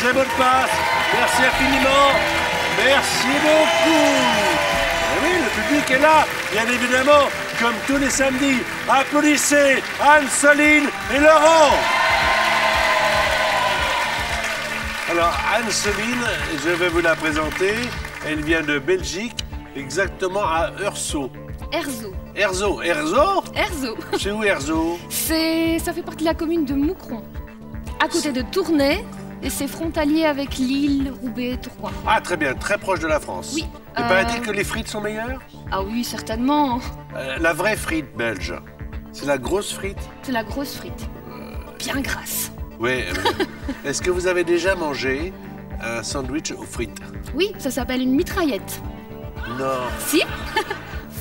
très bonne passe. Merci infiniment. Merci beaucoup. Et oui, le public est là, bien évidemment, comme tous les samedis. Applaudissez Anne-Soline et Laurent. Alors, Anne-Soline, je vais vous la présenter. Elle vient de Belgique, exactement à Heursault. Erzo. Erzo. Erzo? Erzo. C'est où Erzo? Ça fait partie de la commune de Moucron, à côté de Tournai, et c'est frontalier avec Lille, Roubaix, Tourcoing. Ah, très bien, très proche de la France. Oui. Et paraît-il que les frites sont meilleures? Ah oui, certainement. La vraie frite belge, c'est la grosse frite? C'est la grosse frite. Bien grasse. Oui. Est-ce que vous avez déjà mangé un sandwich aux frites? Oui, ça s'appelle une mitraillette. Non. Si.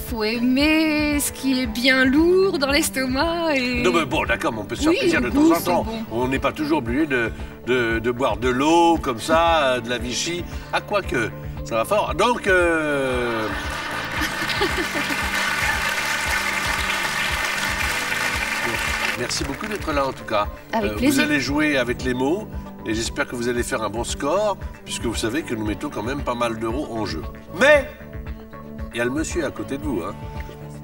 Faut aimer ce qui est bien lourd dans l'estomac et... Non mais bon, d'accord, mais on peut se faire Oui, plaisir le de temps goût, en temps. c'est bon. On n'est pas toujours obligé de boire de l'eau comme ça, de la Vichy. Ah, quoique, ça va fort. Donc... Merci beaucoup d'être là en tout cas. Avec Vous plaisir. allez jouer avec les mots et j'espère que vous allez faire un bon score puisque vous savez que nous mettons quand même pas mal d'euros en jeu. Mais il y a le monsieur à côté de vous, hein,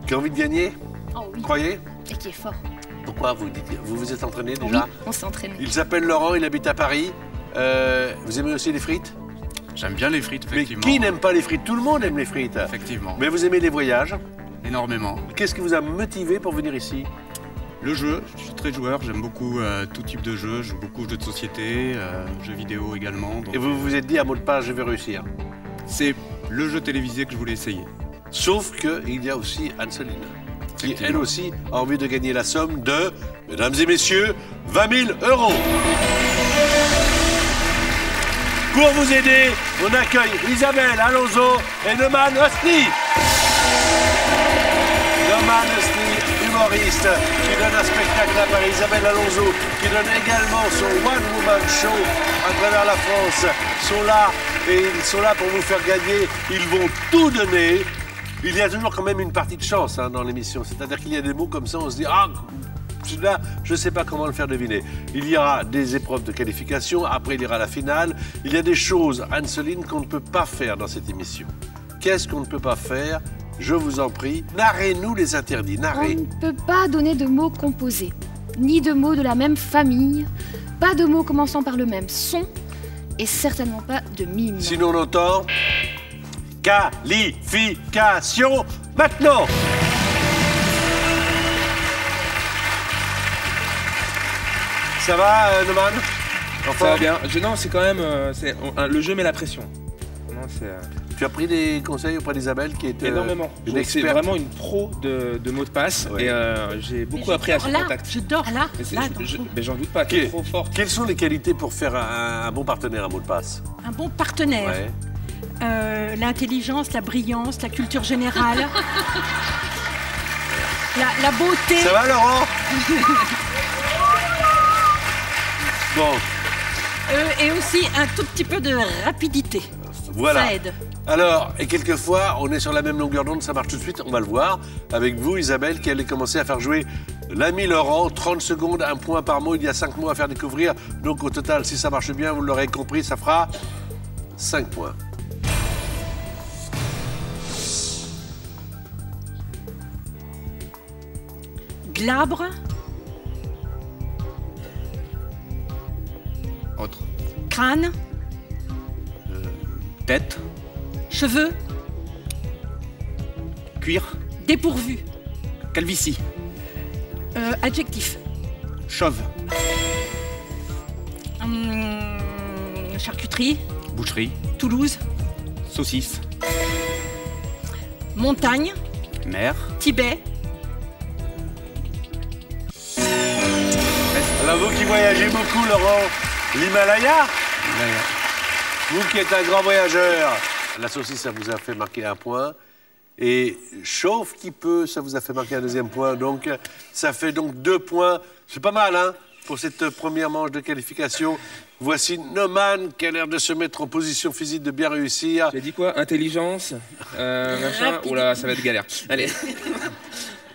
qui a envie de gagner, Oh oui. croyez? Et qui est fort. Pourquoi vous dites, vous vous êtes entraîné Oui, déjà? on s'est entraîné. Il s'appelle Laurent, il habite à Paris. Vous aimez aussi les frites? J'aime bien les frites, Mais effectivement. qui n'aime pas les frites? Tout le monde aime les frites. Effectivement. Mais vous aimez les voyages? Énormément. Qu'est-ce qui vous a motivé pour venir ici? Le jeu, je suis très joueur, j'aime beaucoup tout type de jeux, je joue beaucoup aux jeux de société, jeux vidéo également. Donc, Et vous vous êtes dit à mot de passe, je vais réussir. c'est le jeu télévisé que je voulais essayer. Sauf qu'il y a aussi Anne-Soline, qui elle Effectivement. aussi a envie de gagner la somme de, mesdames et messieurs, 20 000 euros. Pour vous aider, on accueille Isabelle Alonso et Neumann Osni. Neumann Osni, humoriste, qui donne un spectacle à Paris. Isabelle Alonso, qui donne également son one-woman show à travers la France, sont là et ils sont là pour vous faire gagner. Ils vont tout donner. Il y a toujours quand même une partie de chance hein, dans l'émission. C'est-à-dire qu'il y a des mots comme ça, on se dit « Ah, celui-là, je ne sais pas comment le faire deviner ». Il y aura des épreuves de qualification, après il y aura la finale. Il y a des choses, Anne-Soline, qu'on ne peut pas faire dans cette émission. Qu'est-ce qu'on ne peut pas faire? Je vous en prie, narrez-nous les interdits, On narrez. ne peut pas donner de mots composés, ni de mots de la même famille, pas de mots commençant par le même son, et certainement pas de mime. Sinon on entend qualification maintenant. Ça va, Neumann? Ça va bien. Non, c'est quand même... le jeu met la pression. Non, c'est... Tu as pris des conseils auprès d'Isabelle qui est énormément. une C'est experte. vraiment une pro de mots de passe. Ouais. Et j'ai beaucoup appris à ce contact. Je dors là, Mais c'est- là, mais j'en doute pas, tu es trop fort. Quelles sont les qualités pour faire un bon partenaire, un mot de passe? un bon partenaire. Ouais. L'intelligence, la brillance, la culture générale. la beauté. Ça va, Laurent? Bon, Et aussi un tout petit peu de rapidité. voilà. Ça aide. Alors, et quelquefois, on est sur la même longueur d'onde, ça marche tout de suite, on va le voir. Avec vous, Isabelle, qui allait commencer à faire jouer l'ami Laurent. 30 secondes, un point par mot, il y a 5 mots à faire découvrir. Donc au total, si ça marche bien, vous l'aurez compris, ça fera 5 points. Glabre, Autre. crâne, Tête, cheveux, cuir, dépourvu. calvitie, Adjectif. chauve, Charcuterie, boucherie, Toulouse, saucisse, montagne, mer, Tibet. Alors vous qui voyagez beaucoup, Laurent, l'Himalaya, vous qui êtes un grand voyageur, la saucisse, ça vous a fait marquer un point. Et chauffe qui peut, ça vous a fait marquer un deuxième point. Donc ça fait donc 2 points. C'est pas mal, hein, pour cette première manche de qualification. Voici Neumann qui a l'air de se mettre en position physique, de bien réussir. J'ai dit quoi? Intelligence, machin. Oh là, ça va être galère. Allez.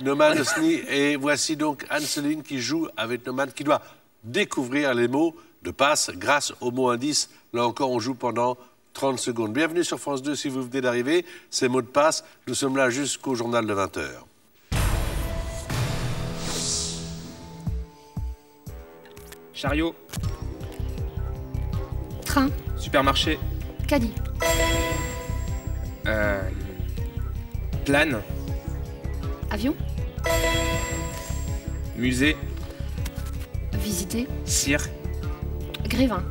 Neumann Osni. Et voici donc Anne-Soline qui joue avec Neumann, qui doit découvrir les mots de passe grâce au mot indice. Là encore, on joue pendant 30 secondes. Bienvenue sur France 2 si vous venez d'arriver. C'est mot de passe. Nous sommes là jusqu'au journal de 20h. Chariot, Train. supermarché, Caddie. plane, Avion. musée, Visiter. cirque, Grévin.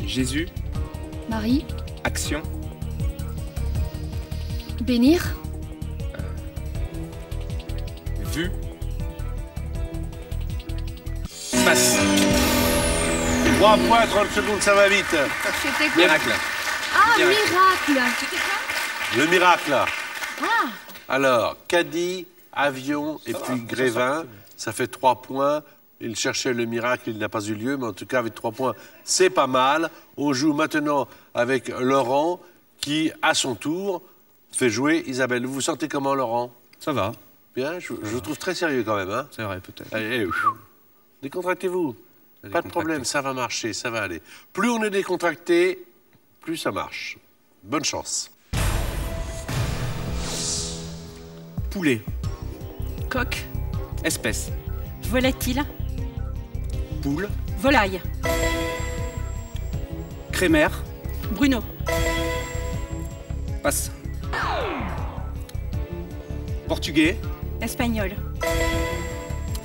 Jésus, Marie. action, Bénir. vue, passe, 3 points, 30 secondes, ça va vite. C'était quoi? miracle. Ah, Miracle. miracle. Le miracle. Ah, Alors, caddie, avion et puis Grévin, ça fait 3 points. Il cherchait le miracle, il n'a pas eu lieu, mais en tout cas, avec 3 points, c'est pas mal. On joue maintenant avec Laurent, qui, à son tour, fait jouer Isabelle. Vous vous sentez comment, Laurent? Ça va, Bien, je vous trouve très sérieux quand même. Hein? c'est vrai peut-être. Allez, décontractez-vous. Pas de problème, ça va marcher, ça va aller. Plus on est décontracté, plus ça marche. Bonne chance. Poulet, Coq. espèce, Volatile. poule, Volaille. crémaire, Bruno. passe. Portugais, Espagnol.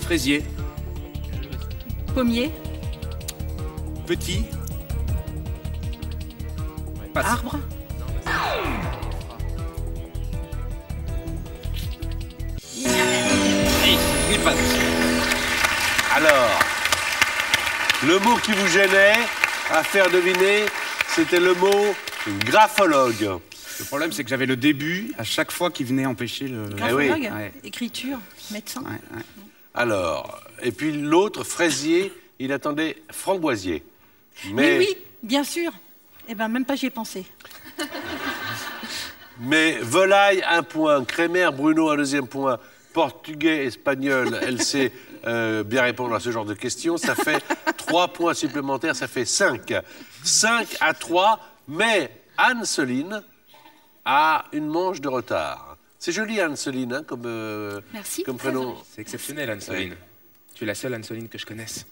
fraisier, Pommier. petit, passe. Arbre. Il passe. Alors, le mot qui vous gênait à faire deviner, c'était le mot graphologue. Le problème, c'est que j'avais le début à chaque fois qui venait empêcher le... Graphologue. Ouais. Écriture. Médecin. Ouais, ouais. Alors, et puis l'autre, fraisier, il attendait framboisier. Mais oui, bien sûr. Eh ben, même pas j'y ai pensé. Mais volaille, 1 point. Crémaire, Bruno, un 2e point. Portugais, espagnol, elle sait bien répondre à ce genre de questions. Ça fait 3 points supplémentaires, ça fait 5. 5 à 3, mais Anne-Soline a une manche de retard. C'est joli, Anne-Soline, hein, Merci. comme prénom. C'est exceptionnel, Anne-Soline. Tu es la seule Anne-Soline que je connaisse.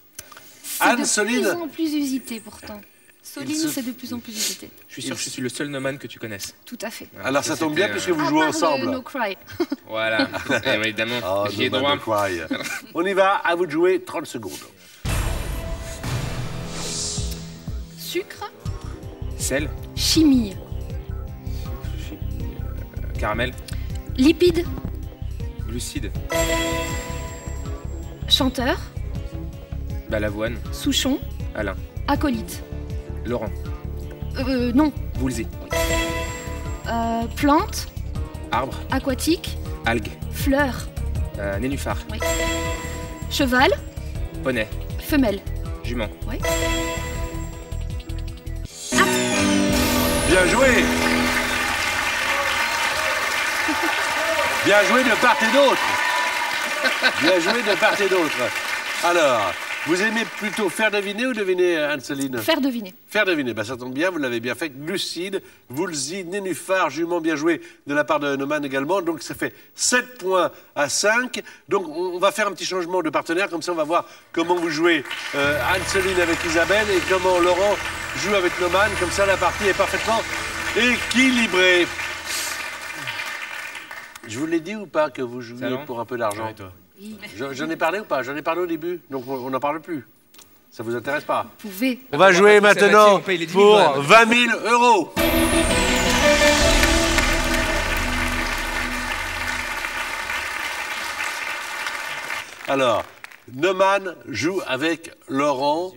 C'est de Anne-Soline. plus en plus usité pourtant. Soline, Il se- c'est de plus en plus usité. Je suis sûr que je suis le seul noman que tu connaisses. Tout à fait. Alors ça tombe bien puisque vous À jouez part ensemble. le No Cry. Voilà, et évidemment, Oh, j'y ai no droit. man cry. On y va, à vous de jouer, 30 secondes. Sucre. Sel, Chimie. caramel, Lipides. glucides, Chanteur. balavoine, Souchon. Alain, Acolyte. Laurent, Non. Woolsey, Plante. arbre, Aquatique. algues, Fleur. nénuphar, Cheval. poney, Femelle. jument. Bien joué. Bien joué de part et d'autre. Bien joué de part et d'autre. Alors, vous aimez plutôt faire deviner ou deviner, Anne-Soline? Faire deviner. Faire deviner, ben, ça tombe bien, vous l'avez bien fait. Glucide, Woolsey, nénuphar, jument, bien joué de la part de Neumann également. Donc ça fait 7 points à 5. Donc on va faire un petit changement de partenaire, comme ça on va voir comment vous jouez Anne-Soline avec Isabelle et comment Laurent joue avec Neumann. Comme ça la partie est parfaitement équilibrée. Je vous l'ai dit ou pas que vous jouiez Salon. pour un peu d'argent? Ouais, toi. J'en ai parlé ou pas? J'en ai parlé au début, donc on n'en parle plus. Ça vous intéresse pas? Vous pouvez. On va jouer maintenant on paye les 10 000 pour quand même. 20 000 euros. Alors, Neumann joue avec Laurent.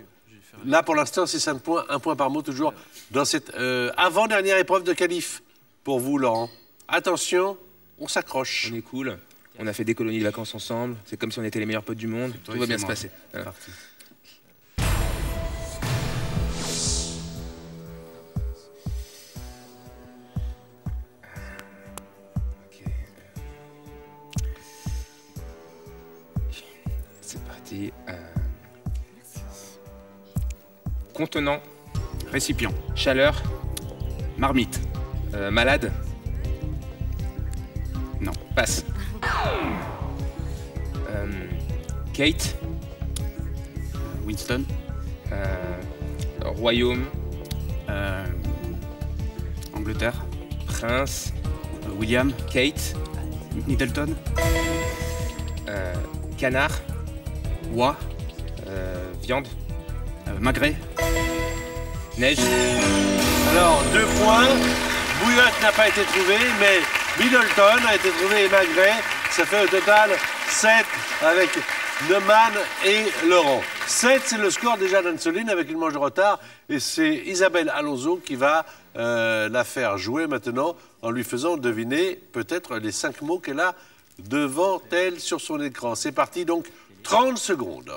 Là, pour l'instant, c'est 5 points, 1 point par mot, toujours dans cette avant-dernière épreuve de qualif pour vous, Laurent. Attention, on s'accroche. On est cool, on a fait des colonies de vacances ensemble, c'est comme si on était les meilleurs potes du monde, tout va bien se moi. passer. Voilà. Parti. Ok. C'est parti. Contenant. Récipient. Chaleur. Marmite. Malade. Non. Passe. Kate. Winston. Royaume. Angleterre. Prince. William. Kate. Middleton. Canard. Oie. Viande. Magret. Neige. Alors, 2 points. Bouillotte n'a pas été trouvé, mais Middleton a été trouvé et Magret. Ça fait au total 7 avec Neumann et Laurent. 7, c'est le score déjà d'Anne-Soline avec une manche de retard. Et c'est Isabelle Alonso qui va la faire jouer maintenant en lui faisant deviner peut-être les 5 mots qu'elle a devant elle sur son écran. C'est parti, donc 30 secondes.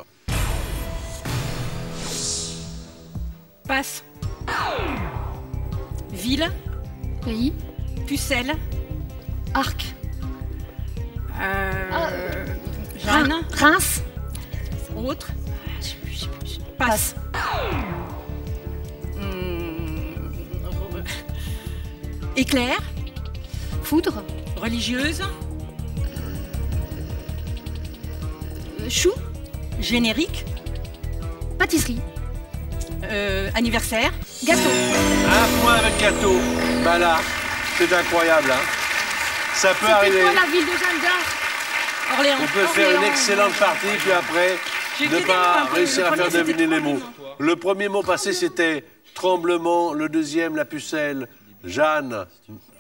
Passe. Ville. Pays. Pucelle. Arc. Jeanne. Reims. Autre. Passe. Éclair. Foudre. Religieuse. Chou. Générique. Pâtisserie. Anniversaire. Gâteau. 1 point avec gâteau. Bah là, c'est incroyable, hein. Ça peut C'était arriver. quoi la ville de Jeanne d'Arc? Orléans. On peut faire une excellente partie, puis après, J'ai ne été pas un peu, réussir à le faire premier, deviner c'était les mots. trop Le premier mot passé, c'était tremblement. Le deuxième, la pucelle. Jeanne,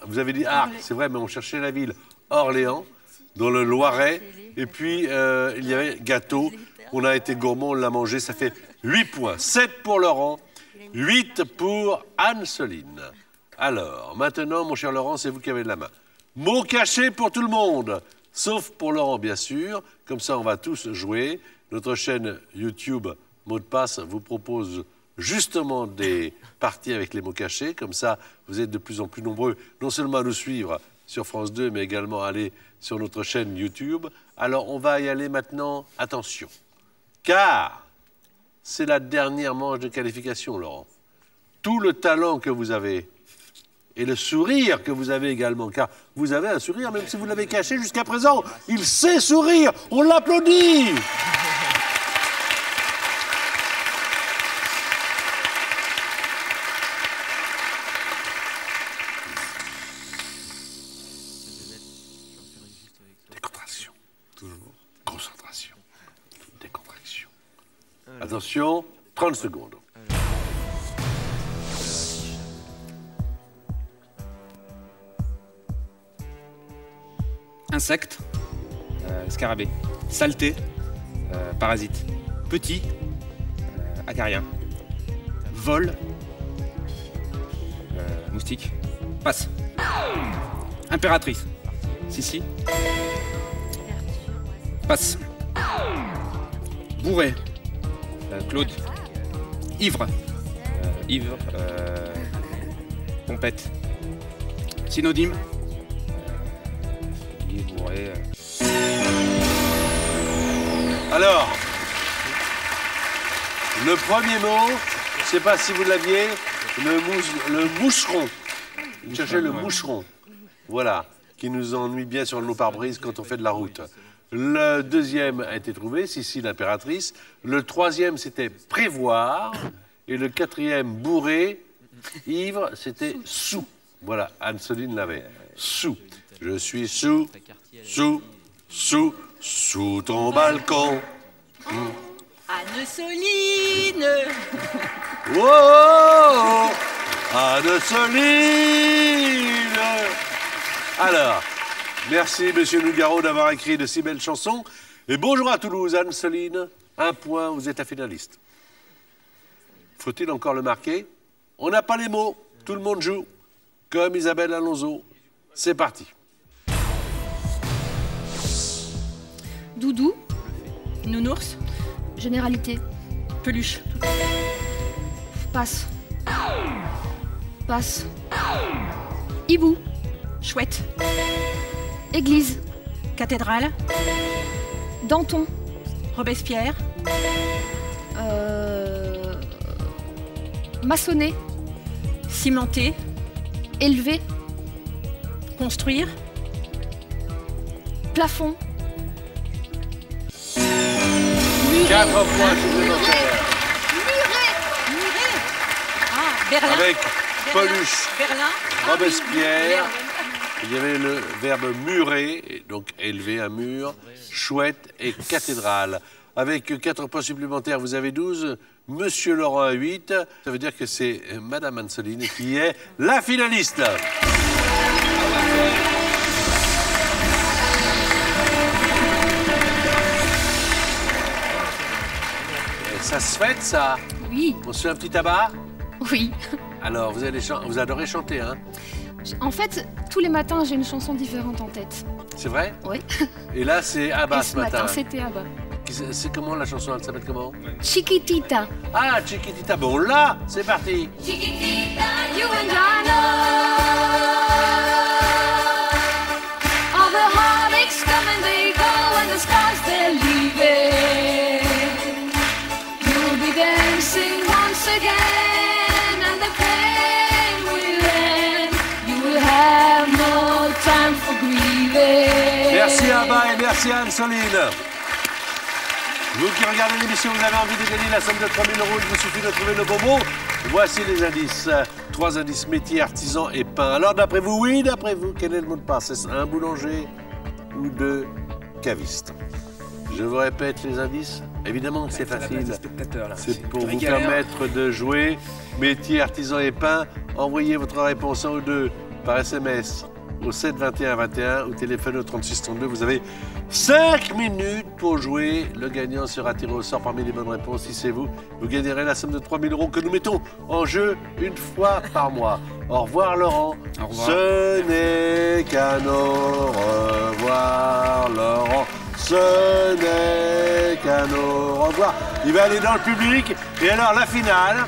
vous avez dit Arc, c'est vrai, mais on cherchait la ville. Orléans, dans le Loiret. Et puis, il y avait gâteau. On a été gourmand, on l'a mangé. Ça fait 8 points. 7 pour Laurent, 8 pour Anne-Soline. Alors, maintenant, mon cher Laurent, c'est vous qui avez la main. Mot caché pour tout le monde, sauf pour Laurent, bien sûr. Comme ça, on va tous jouer. Notre chaîne YouTube Mot de Passe vous propose justement des parties avec les mots cachés. Comme ça, vous êtes de plus en plus nombreux, non seulement à nous suivre sur France 2, mais également à aller sur notre chaîne YouTube. Alors, on va y aller maintenant. Attention, car c'est la dernière manche de qualification, Laurent. Tout le talent que vous avez et le sourire que vous avez également, car vous avez un sourire, même si vous l'avez caché jusqu'à présent. Il sait sourire, on l'applaudit. Décontraction, toujours. Concentration, décontraction. Attention, 30 secondes. Insecte. Scarabée. Saleté. Parasite. Petit. Acarien. Vol. Moustique. Passe. Impératrice. Sissi. Passe. Bourré. Claude. Ivre. Ivre. Pompette. Synonyme. Bourré. Alors, le premier mot, je ne sais pas si vous l'aviez, le moucheron. Vous cherchez le moucheron. Voilà, qui nous ennuie bien sur nos pare-brise quand on fait de la route. Le deuxième a été trouvé, Sissi l'impératrice. Le troisième, c'était prévoir. Et le quatrième, bourré. Ivre, c'était sous. Voilà, Anne-Soline l'avait. Sous. Je suis sous ton balcon. Anne-Soline. Oh, Anne-Soline. Alors, merci, Monsieur Nougaro, d'avoir écrit de si belles chansons. Et bonjour à Toulouse, Anne-Soline. 1 point, vous êtes la finaliste. Faut-il encore le marquer? On n'a pas les mots, tout le monde joue. Comme Isabelle Alonso. C'est parti. Doudou. Nounours. Généralité. Peluche. Passe. Passe. Hibou. Chouette. Église. Cathédrale. Danton. Robespierre. Maçonner. Cimenter. Élever. Construire. Plafond. 4 points supplémentaires. Murer. Ah, Berlin. Avec Pauluche, Berlin. Robespierre, il y avait le verbe murer, et donc élever un mur, chouette et cathédrale. Avec 4 points supplémentaires, vous avez 12. Monsieur Laurent a 8. Ça veut dire que c'est Madame Anne-Soline qui est la finaliste. Et ça se fête, ça? Oui. On se fait un petit tabac? Oui. Alors, vous adorez chanter, hein? En fait, tous les matins, j'ai une chanson différente en tête. C'est vrai? Oui. Et là, c'est Abba Et ce ce matin. matin, c'était Abba. C'est comment la chanson? Elle s'appelle comment? Chiquitita. Ah, Chiquitita. Bon, là, c'est parti. Chiquitita, you and I know. All the heartaches come and they go, and the stars they're leaving. You'll be dancing once again, and the pain will end. You will have no time for grieving. Merci Abba et merci Anne-Soline. Vous qui regardez l'émission, vous avez envie de gagner la somme de 3 000 €, il vous suffit de trouver le bon mot. Voici les indices. 3 indices, métier, artisan et pain. Alors d'après vous, oui, d'après vous, quel est le mot de passe? Est-ce un boulanger ou 2 cavistes? Je vous répète les indices. Évidemment que c'est facile. C'est pour vous permettre de jouer. Métier, artisan et pain. Envoyez votre réponse en ou 2 par SMS au 7 21 21 ou téléphone au 36 32. Vous avez 5 minutes pour jouer. Le gagnant sera tiré au sort parmi les bonnes réponses. Si c'est vous, vous gagnerez la somme de 3 000 € que nous mettons en jeu une fois par mois. Au revoir Laurent. Au revoir. Ce n'est qu'un au revoir Laurent. Ce n'est qu'un au revoir. Il va aller dans le public. Et alors la finale.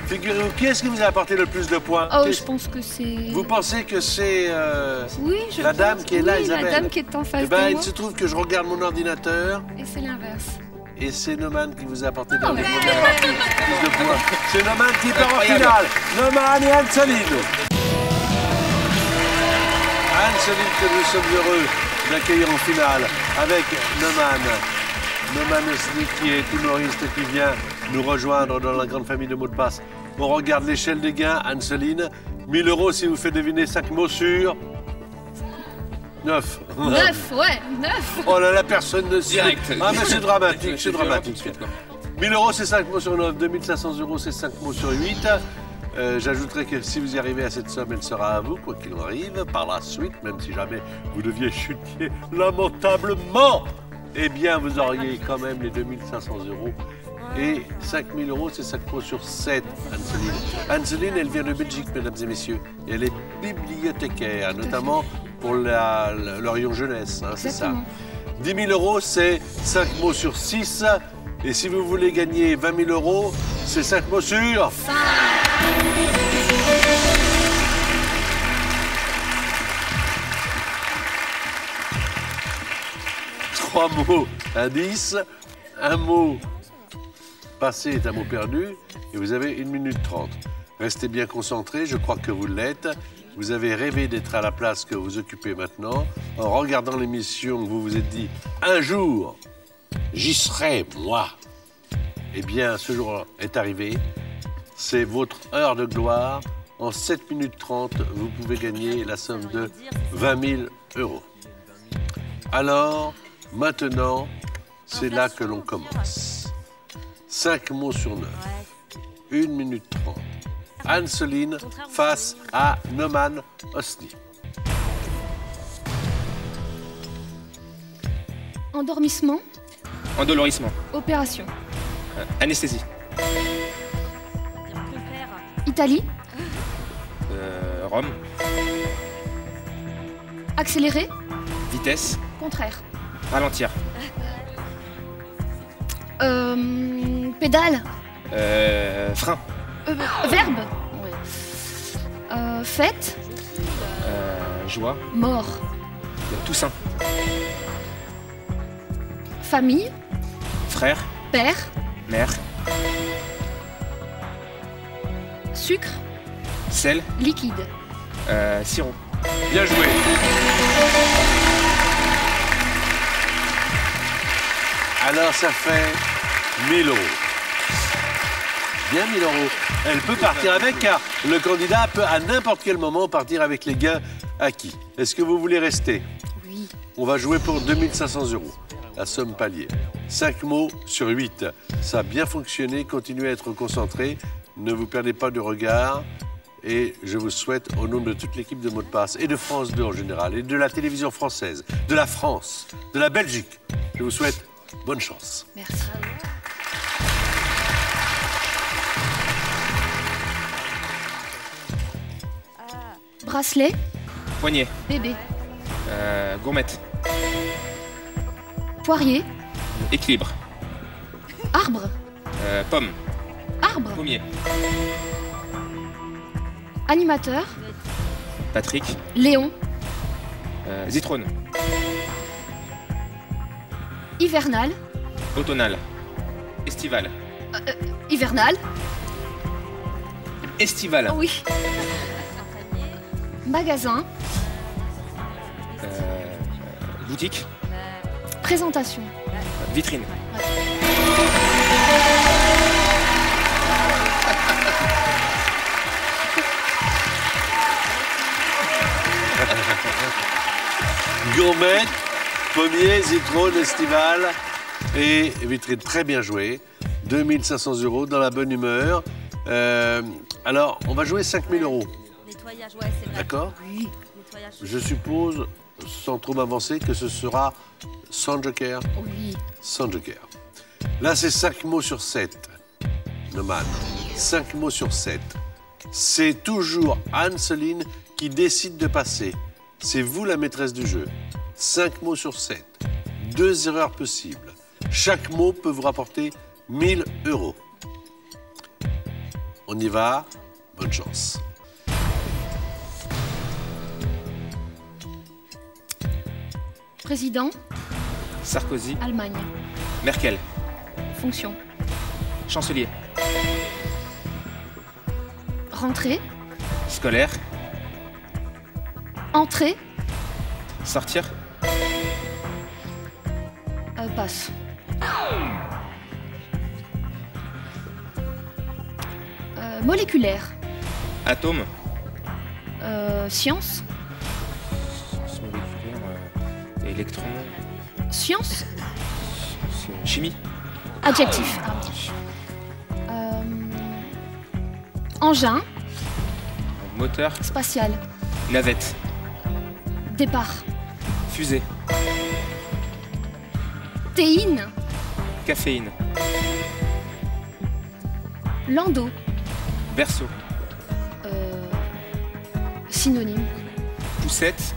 Figurez-vous, qui est-ce qui vous a apporté le plus de points? Oh, je pense que c'est... Vous pensez que c'est Oui, je la pense. dame qui est là, Oui, Isabelle? la dame qui est en face Eh ben, de il moi. se trouve que je regarde mon ordinateur Et c'est l'inverse. et c'est Noman qui vous a apporté dans Oh, le mais- première partie plus de points. C'est Noman qui part en Incroyable. finale. Noman et Anne-Soline. Anne-Soline, que nous sommes heureux d'accueillir en finale avec Noman. Noman Osni qui est humoriste qui vient nous rejoindre dans la grande famille de mots de passe. On regarde l'échelle des gains. Anne-Soline, 1 000 € si vous faites deviner 5 mots sur 9. 9, ouais, 9. Oh là là, personne ne suit. Direct. Ah mais c'est dramatique, c'est C'est violent dramatique. tout de suite, quoi. 1 000 € c'est 5 mots sur 9, 2 500 € c'est 5 mots sur 8. J'ajouterai que si vous y arrivez à cette somme, elle sera à vous, quoi qu'il en arrive, par la suite, même si jamais vous deviez chuter lamentablement, eh bien vous auriez quand même les 2 500 €. Et 5 000 €, c'est 5 mots sur 7, Anne-Soline. Anne-Soline, elle vient de Belgique, mesdames et messieurs. Et elle est bibliothécaire, notamment pour l'Orient Jeunesse, hein, c'est ça. Exactement. 10 000 €, c'est 5 mots sur 6. Et si vous voulez gagner 20 000 €, c'est 5 mots sur... 3 mots indices, un mot passé est un mot perdu, et vous avez 1 minute 30. Restez bien concentrés, je crois que vous l'êtes. Vous avez rêvé d'être à la place que vous occupez maintenant. En regardant l'émission, vous vous êtes dit, un jour, j'y serai, moi. Eh bien, ce jour est arrivé. C'est votre heure de gloire. En 7 minutes 30, vous pouvez gagner la somme de 20 000 €. Alors, maintenant, c'est là que l'on commence. 5 mots sur 9. 1 minute 30. Anne-Soline face à Noman Osni. Endormissement, Endolorissement. opération. Anesthésie. Italie, Rome. accélérer, Vitesse. contraire. Ralentir. Pédale, Frein. verbe. Ouais. Fête, Joie. mort. Toussaint. Famille, Frère. père, Mère. Sucre, Sel. liquide. Sirop. Bien joué. Alors ça fait 1000 euros. Bien 1000 euros. Elle peut partir avec car le candidat peut à n'importe quel moment partir avec les gains acquis. Est-ce que vous voulez rester? Oui. On va jouer pour 2500 euros. La somme palier. 5 mots sur 8. Ça a bien fonctionné. Continuez à être concentré. Ne vous perdez pas de regard. Et je vous souhaite, au nom de toute l'équipe de Mots de Passe et de France 2 en général, et de la télévision française, de la France, de la Belgique, je vous souhaite bonne chance. Merci. Bracelet, Poignet. bébé. Gourmette. Poirier, Équilibre. arbre, Pomme. arbre. Pommier. Animateur, Patrick. Léon. Zitrone. Hivernal, Automnal. Estival. hivernal. Estival. Oh oui. Magasin, Boutique. présentation. Vitrine. Gourmette, pommier, zitrone, estival et vitrine. Très bien joué. 2500 euros dans la bonne humeur. Alors, on va jouer 5000 euros. Nettoyage, ouais, c'est vrai. D'accord? Oui. Nettoyage. Je suppose, sans trop m'avancer, que ce sera sans joker. Oui. Sans joker. Là, c'est 5 mots sur 7. Noman. 5 mots sur 7. C'est toujours Anne-Soline qui décide de passer. C'est vous la maîtresse du jeu. 5 mots sur 7. 2 erreurs possibles. Chaque mot peut vous rapporter 1000 euros. On y va. Bonne chance. Président, Sarkozy. Allemagne. Merkel. Fonction. Chancelier. Rentrée, Scolaire. entrée, Sortir. passe. Moléculaire, Atome. science, Moléculaire. Électron. science, Chimie. adjectif. Engin, Moteur. spatial, Navette. départ. Fusée. Théine, Caféine. landau, Berceau. synonyme. Poussette.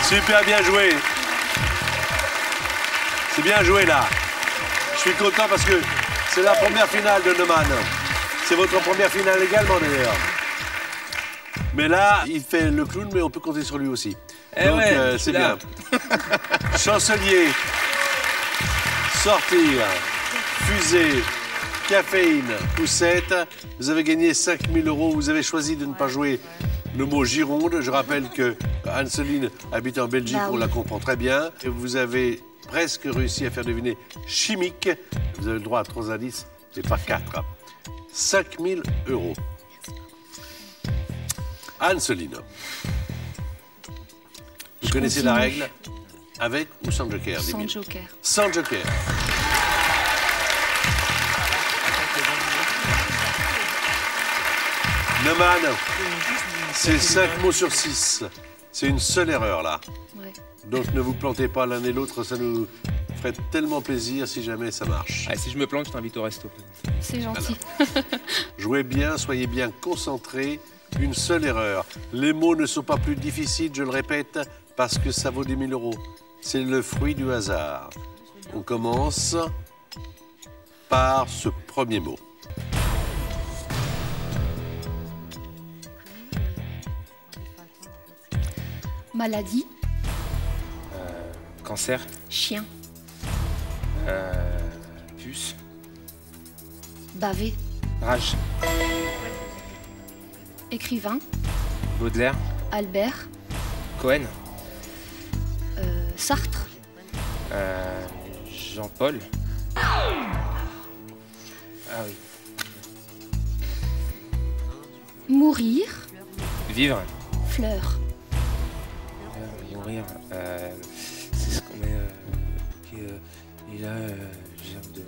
Super bien joué. C'est bien joué là. Je suis content parce que c'est la première finale de Neumann. C'est votre première finale également d'ailleurs. Mais là, il fait le clown, mais on peut compter sur lui aussi. Eh Donc ouais, je c'est suis là. bien. Chancelier, sortir, fusée, caféine, poussette. Vous avez gagné 5000 euros. Vous avez choisi de ne pas jouer le mot Gironde. Je rappelle que Anne-Soline habite en Belgique, Bah oui. on la comprend très bien. Et vous avez presque réussi à faire deviner chimique. Vous avez le droit à 3 indices et pas 4. 5000 euros. Anne-Soline. Vous connaissez la continue. règle? Avec ou sans joker? Sans Dis-moi. joker. Sans joker. Neumann, c'est 5 mots sur 6. C'est une seule erreur là. Ouais. Donc ne vous plantez pas l'un et l'autre, ça nous ferait tellement plaisir si jamais ça marche. Ah, si je me plante, je t'invite au resto. C'est gentil. Jouez bien, soyez bien concentrés. Une seule erreur. Les mots ne sont pas plus difficiles, je le répète, parce que ça vaut des 1000 euros. C'est le fruit du hasard. On commence par ce premier mot. Maladie, Cancer. chien, Puce. Bavé. Rage. Écrivain. Baudelaire. Albert. Cohen. Sartre. Jean-Paul. Ah oui. Mourir. Vivre. Fleur. Mourir. C'est ce qu'on met. Il a genre de.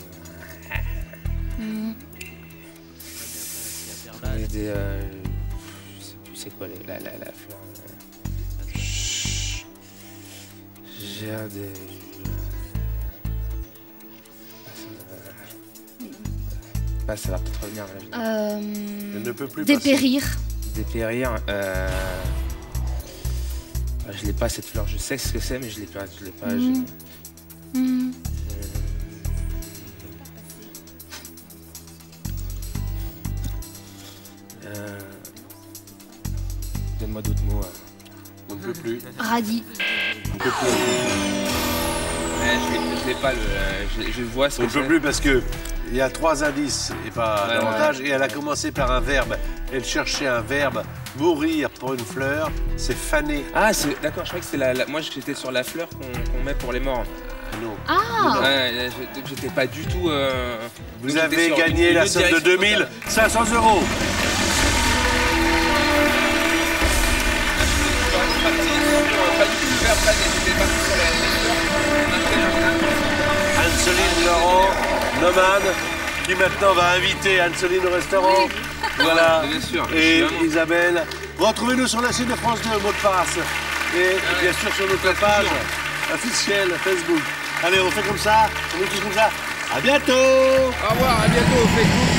On met des. Je sais plus c'est quoi la fleur. J'ai des. Ça va peut-être revenir. Je ne peux plus Dépérir. Dépérir. Je l'ai pas cette fleur. Je sais ce que c'est, mais je l'ai pas. Donne-moi d'autres mots. On ne peut plus. Radis. On ne peut plus. Je l'ai pas. Je vois ce On que ne peut c'est. plus parce que il y a 3 indices et pas Ouais, davantage. Et elle a commencé par un verbe. Elle cherchait un verbe. Mourir pour une fleur, c'est faner. Ah, c'est d'accord. Je croyais que c'était moi, j'étais sur la fleur qu'on met pour les morts. Non. Ah. Ouais, j'étais pas du tout. Vous donc avez j'étais sur gagné une la autre somme de direction 2500 €. Pas du tout faire planer, j'étais parti sur les fleurs. Anne-Soline Laurent, nomade, qui maintenant va inviter Anne-Soline au restaurant. Voilà. Bien sûr. Et Vraiment. Isabelle, retrouvez-nous sur la site de France 2, mot de passe. Et bien sûr sur notre page officielle Facebook. Allez, on fait comme ça, on est tous comme ça. À bientôt. Au revoir, à bientôt au Facebook.